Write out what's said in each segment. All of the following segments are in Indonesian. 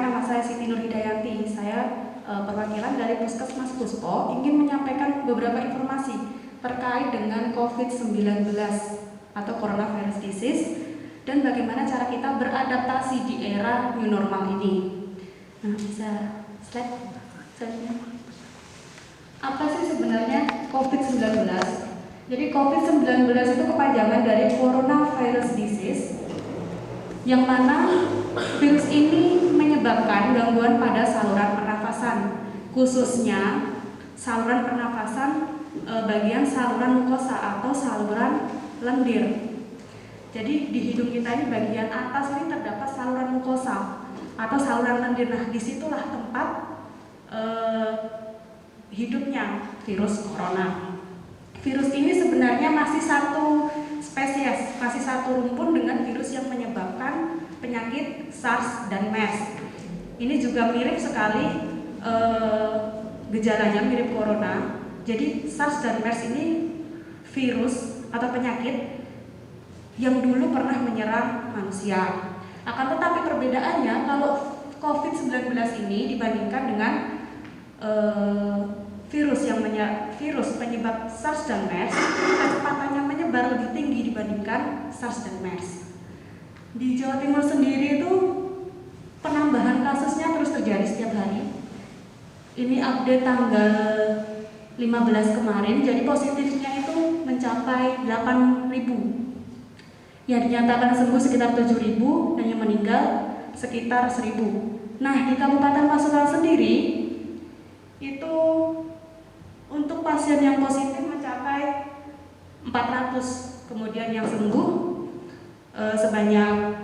Perkenalkan, nama saya Siti Nur Hidayanti. Saya perwakilan dari Puskesmas Puspo ingin menyampaikan beberapa informasi terkait dengan COVID-19 atau coronavirus disease dan bagaimana cara kita beradaptasi di era new normal ini. Nah, bisa slide-nya. Apa sih sebenarnya COVID-19? Jadi COVID-19 itu kepanjangan dari coronavirus disease, yang mana virus ini menyebabkan gangguan pada saluran pernafasan, khususnya saluran pernafasan bagian saluran mukosa atau saluran lendir. Jadi di hidung kita ini bagian atas ini terdapat saluran mukosa atau saluran lendir. Nah, disitulah tempat hidupnya virus corona. Virus ini sebenarnya masih satu spesies, masih satu rumpun dengan virus yang menyebabkan penyakit SARS dan MERS. Ini juga mirip sekali gejalanya mirip corona. Jadi SARS dan MERS ini virus atau penyakit yang dulu pernah menyerang manusia. Akan tetapi perbedaannya kalau COVID-19 ini dibandingkan dengan virus penyebab SARS dan MERS, kecepatannya menyebar lebih tinggi dibandingkan SARS dan MERS. Di Jawa Timur sendiri itu penambahan kasusnya terus terjadi setiap hari. Ini update tanggal 15 kemarin, jadi positifnya itu mencapai 8.000. Yang dinyatakan sembuh sekitar 7.000 dan yang meninggal sekitar 1.000. Nah, di Kabupaten Pasuruan sendiri itu untuk pasien yang positif mencapai 400, kemudian yang sembuh sebanyak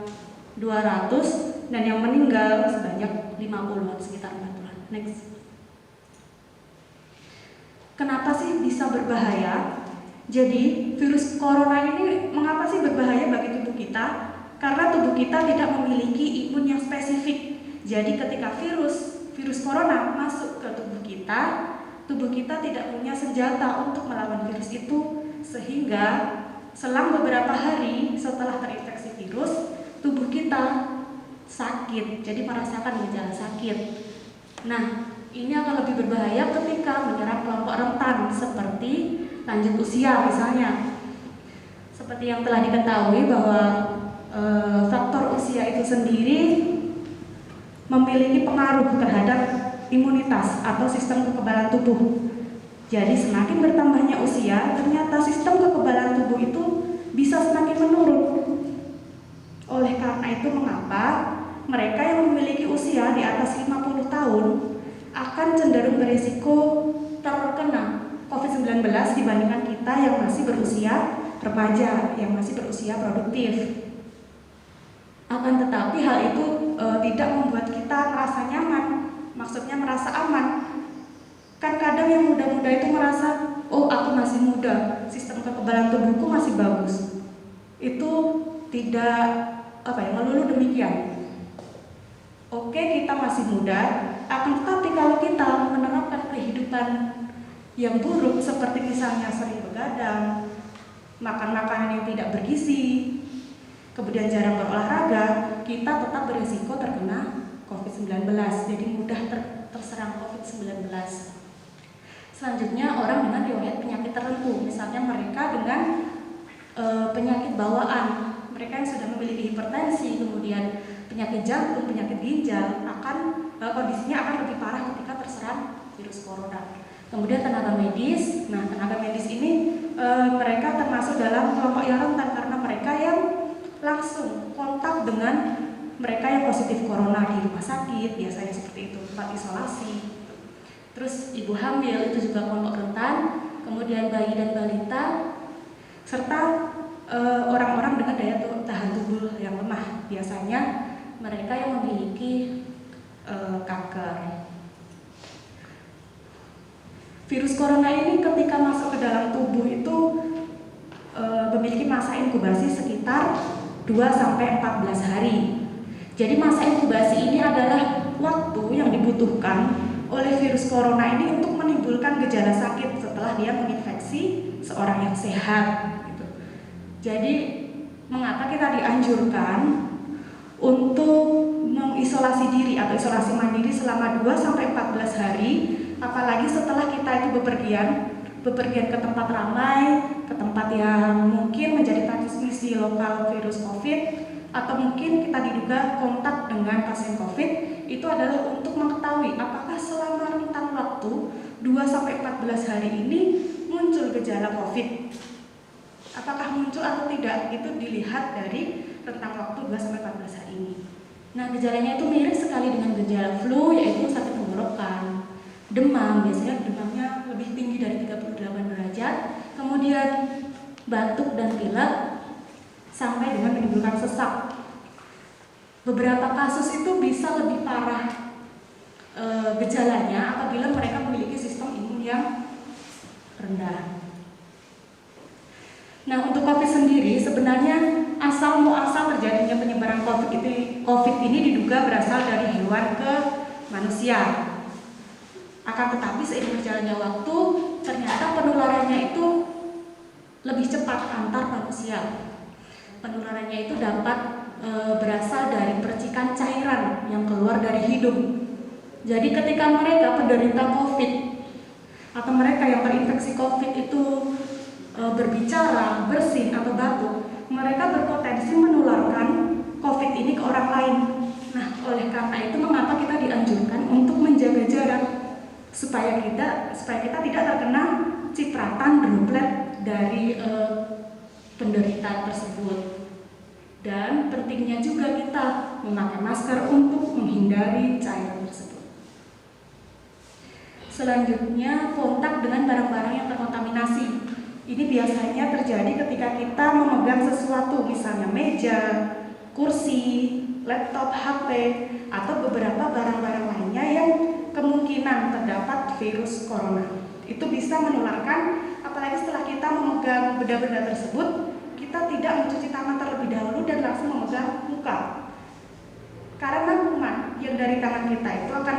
200 dan yang meninggal sebanyak 50, sekitar 40. Next. Kenapa sih bisa berbahaya? Jadi virus corona ini mengapa sih berbahaya bagi tubuh kita? Karena tubuh kita tidak memiliki imun yang spesifik. Jadi ketika virus corona masuk ke tubuh kita tidak punya senjata untuk melawan virus itu, sehingga selang beberapa hari setelah terinfeksi virus, tubuh kita sakit, jadi merasakan gejala sakit. Nah, ini akan lebih berbahaya ketika menyerang kelompok rentan seperti lanjut usia misalnya. Seperti yang telah diketahui bahwa faktor usia itu sendiri memiliki pengaruh terhadap imunitas atau sistem kekebalan tubuh. Jadi semakin bertambahnya usia, ternyata sistem kekebalan tubuh itu bisa semakin menurun. Oleh karena itu mengapa mereka yang memiliki usia di atas 50 tahun akan cenderung berisiko terkena COVID-19 dibandingkan kita yang masih berusia remaja, yang masih berusia produktif. Akan tetapi hal itu tidak membuat kita merasa nyaman, maksudnya merasa aman. Kan kadang yang muda-muda itu merasa, oh aku masih muda, sistem kekebalan tubuhku masih bagus. Itu tidak melulu demikian. Oke, kita masih muda, akan tetapi kalau kita menerapkan kehidupan yang buruk seperti misalnya sering begadang, makan makanan yang tidak bergizi, kemudian jarang berolahraga, kita tetap berisiko terkena COVID-19, jadi mudah terserang COVID-19. Selanjutnya orang dengan riwayat penyakit tertentu, misalnya mereka dengan penyakit bawaan, mereka yang sudah memiliki hipertensi, kemudian penyakit jantung, penyakit ginjal, kondisinya akan lebih parah ketika terserang virus corona. Kemudian tenaga medis, nah tenaga medis ini mereka termasuk dalam kelompok yang rentan karena mereka yang langsung kontak dengan mereka yang positif corona di rumah sakit, biasanya seperti itu, tempat isolasi. Terus ibu hamil itu juga kelompok rentan, kemudian bayi dan balita, serta orang-orang dengan daya tahan tubuh yang lemah, biasanya mereka yang memiliki kanker. Virus corona ini ketika masuk ke dalam tubuh itu memiliki masa inkubasi sekitar 2-14 hari. Jadi masa inkubasi ini adalah waktu yang dibutuhkan oleh virus corona ini untuk menimbulkan gejala sakit setelah dia menginfeksi seorang yang sehat. Gitu. Jadi mengapa kita dianjurkan untuk mengisolasi isolasi diri atau isolasi mandiri selama 2-14 hari, apalagi setelah kita itu bepergian ke tempat ramai, ke tempat yang mungkin menjadi transmisi lokal virus COVID, atau mungkin kita diduga kontak dengan pasien COVID, itu adalah untuk mengetahui apakah selama rentang waktu 2-14 hari ini muncul gejala COVID. Apakah muncul atau tidak, itu dilihat dari rentang waktu 2-14 hari ini. Nah, gejalanya itu mirip sekali dengan gejala flu, yaitu sakit tenggorokan, demam, biasanya demamnya lebih tinggi dari 38 derajat, kemudian batuk dan pilek, sampai dengan menimbulkan sesak. Beberapa kasus itu bisa lebih parah gejalanya apabila mereka memiliki sistem imun yang rendah. Nah, untuk COVID sendiri sebenarnya asal terjadinya penyebaran COVID ini diduga berasal dari hewan ke manusia. Akan tetapi seiring berjalannya waktu, ternyata penularannya itu lebih cepat antar manusia. Penularannya itu dapat berasal dari percikan cairan yang keluar dari hidung. Jadi ketika mereka penderita COVID atau mereka yang terinfeksi COVID itu berbicara, bersin atau batuk, mereka berpotensi menularkan COVID ini ke orang lain. Nah, oleh karena itu mengapa kita dianjurkan untuk menjaga jarak supaya kita tidak terkena cipratan droplet dari penderita tersebut. Dan pentingnya juga kita memakai masker untuk menghindari cairan tersebut. Selanjutnya, kontak dengan barang-barang yang terkontaminasi. Ini biasanya terjadi ketika kita memegang sesuatu, misalnya meja, kursi, laptop, HP, atau beberapa barang-barang lainnya yang kemungkinan terdapat virus corona. Itu bisa menularkan, apalagi setelah kita memegang benda-benda tersebut, kita tidak mencuci tangan terlebih dahulu dan langsung memegang muka. Karena kuman yang dari tangan kita itu akan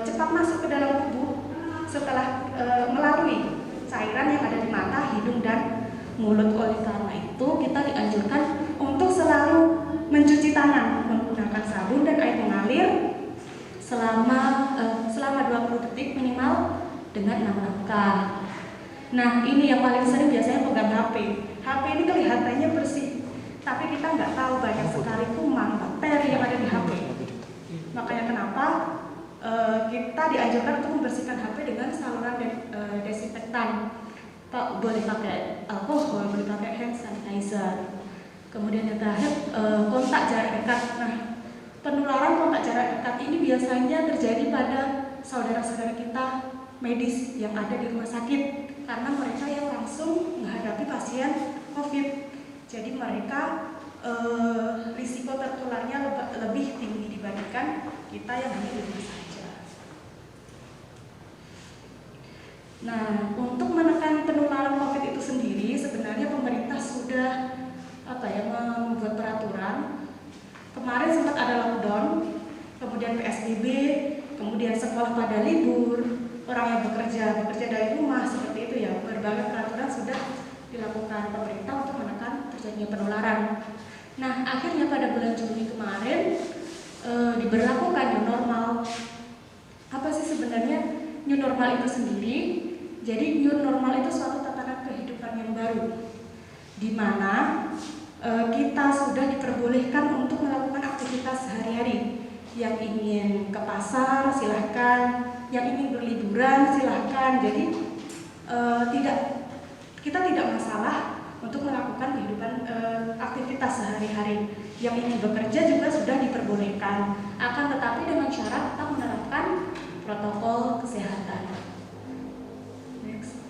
cepat masuk ke dalam tubuh setelah melalui cairan yang ada di mata, hidung, dan mulut. Oleh karena itu kita dianjurkan untuk selalu mencuci tangan menggunakan sabun dan air mengalir selama 20 detik minimal dengan 6 langkah. Nah, ini yang paling sering biasanya pegang HP. HP ini kelihatannya bersih, tapi kita nggak tahu banyak sekali kuman, bakteri yang ada di HP. Makanya kenapa kita dianjurkan untuk membersihkan HP dengan saluran desinfektan. Boleh pakai alkohol, boleh pakai hand sanitizer. Kemudian yang terakhir, kontak jarak dekat. Nah, penularan kontak jarak dekat ini biasanya terjadi pada saudara-saudara kita medis yang ada di rumah sakit, karena mereka yang langsung menghadapi pasien COVID. Jadi mereka risiko tertularnya lebih tinggi dibandingkan kita yang hanya di rumah saja. Nah, untuk menekan penularan COVID itu sendiri, sebenarnya pemerintah sudah membuat peraturan. Kemarin sempat ada lockdown, kemudian PSBB, kemudian sekolah pada libur, orang yang bekerja dari rumah, seperti itu ya. Berbagai peraturan sudah dilakukan pemerintah untuk menekan terjadinya penularan. Nah, akhirnya pada bulan Juni kemarin diberlakukan new normal. Apa sih sebenarnya new normal itu sendiri? Jadi new normal itu suatu tatanan kehidupan yang baru, di mana kita sudah diperbolehkan untuk melakukan aktivitas sehari-hari. Yang ingin ke pasar silahkan, yang ingin berliburan silahkan. Jadi kita tidak masalah untuk melakukan kehidupan aktivitas sehari-hari. Yang ingin bekerja juga sudah diperbolehkan, akan tetapi dengan syarat tetap menerapkan protokol kesehatan. Next.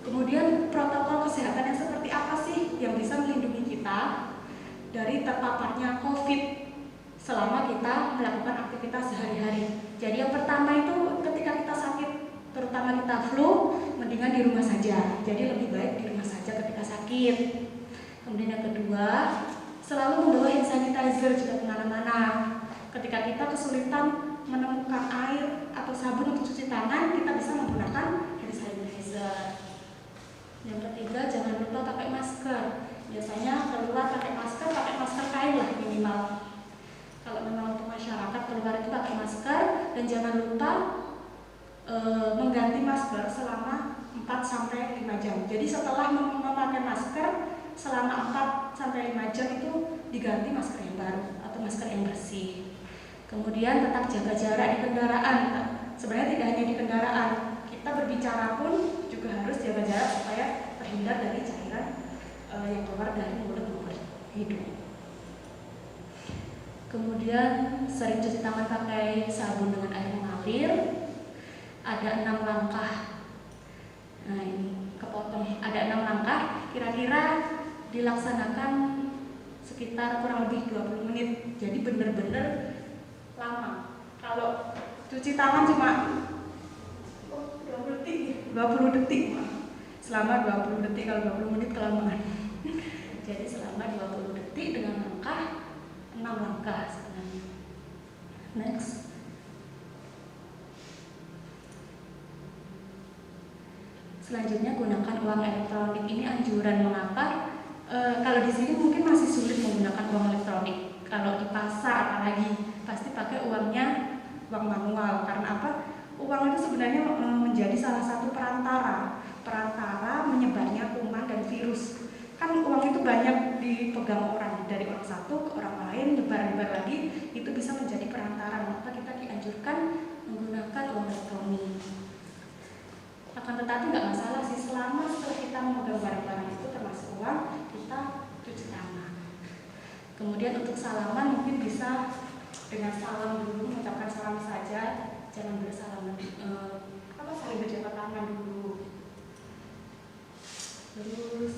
Kemudian protokol kesehatan yang seperti apa sih yang bisa melindungi kita dari terpaparnya COVID selama kita melakukan aktivitas sehari-hari? Jadi yang pertama itu ketika kita sakit, terutama kita flu, mendingan di rumah saja. Jadi lebih baik di rumah saja ketika sakit. Kemudian yang kedua, selalu membawa hand sanitizer jika kemana-mana. Ketika kita kesulitan menemukan air atau sabun untuk cuci tangan, kita bisa menggunakan hand sanitizer. Yang ketiga, jangan lupa pakai masker. Biasanya keluar pakai masker kain lah minimal. Kalau memang untuk dan jangan lupa mengganti masker selama 4-5 jam. Jadi setelah memakai masker selama 4-5 jam itu diganti masker yang baru atau masker yang bersih. Kemudian tetap jaga jarak di kendaraan. Sebenarnya tidak hanya di kendaraan, kita berbicara pun juga harus jaga jarak supaya terhindar dari cairan yang keluar dari mulut maupun hidung. Kemudian sering cuci tangan pakai sabun dengan air mengalir. Ada 6 langkah. Nah ini kepotong. Ada 6 langkah. Kira-kira dilaksanakan sekitar kurang lebih 20 menit. Jadi benar-benar lama. Kalau cuci tangan cuma 20 detik. Selama 20 detik, kalau 20 menit kelamaan. Jadi selama 20 detik dengan langkah 6 langkah sebenarnya. Next. Selanjutnya gunakan uang elektronik. Ini anjuran. Mengapa? Kalau di sini mungkin masih sulit menggunakan uang elektronik. Kalau di pasar apalagi pasti pakai uang manual. Karena apa? Uang itu sebenarnya menjadi salah satu perantara menyebarnya kuman dan virus. Kan uang itu banyak dipegang orang, dari orang satu ke orang lain, nyebar lagi, itu bisa menjadi perantara. Maka kita dianjurkan menggunakan uang elektronik. Akan tetapi nggak masalah sih, selama setelah kita memegang barang-barang itu termasuk uang, kita cuci tangan. Kemudian untuk salaman mungkin bisa dengan salam dulu, mengucapkan salam saja, jangan bersalaman, saling berjabat tangan dulu. Terus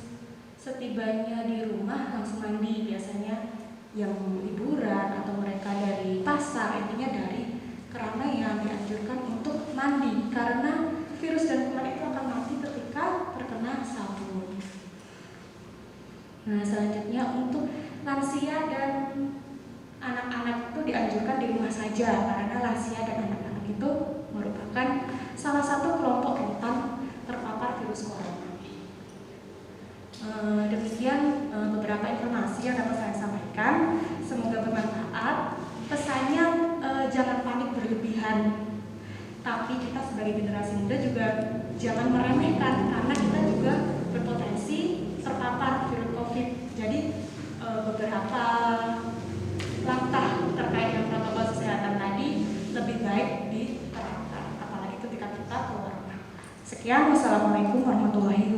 setibanya di rumah langsung mandi, biasanya yang liburan atau mereka dari pasar, intinya dari keramaian dianjurkan untuk mandi karena virus dan kuman itu akan mati ketika terkena sabun. Nah selanjutnya untuk lansia dan anak-anak itu dianjurkan di rumah saja karena lansia dan anak-anak itu merupakan salah satu kelompok rentan terpapar virus corona. Demikian beberapa informasi yang dapat saya sampaikan. Semoga bermanfaat. Pesannya jangan panik berlebihan. Tapi kita sebagai generasi muda juga jangan meremehkan karena kita juga berpotensi terpapar virus COVID. Jadi beberapa langkah terkait dengan protokol kesehatan tadi lebih baik diterapkan, apalagi ketika kita keluar rumah. Sekian, wassalamualaikum warahmatullahi wabarakatuh.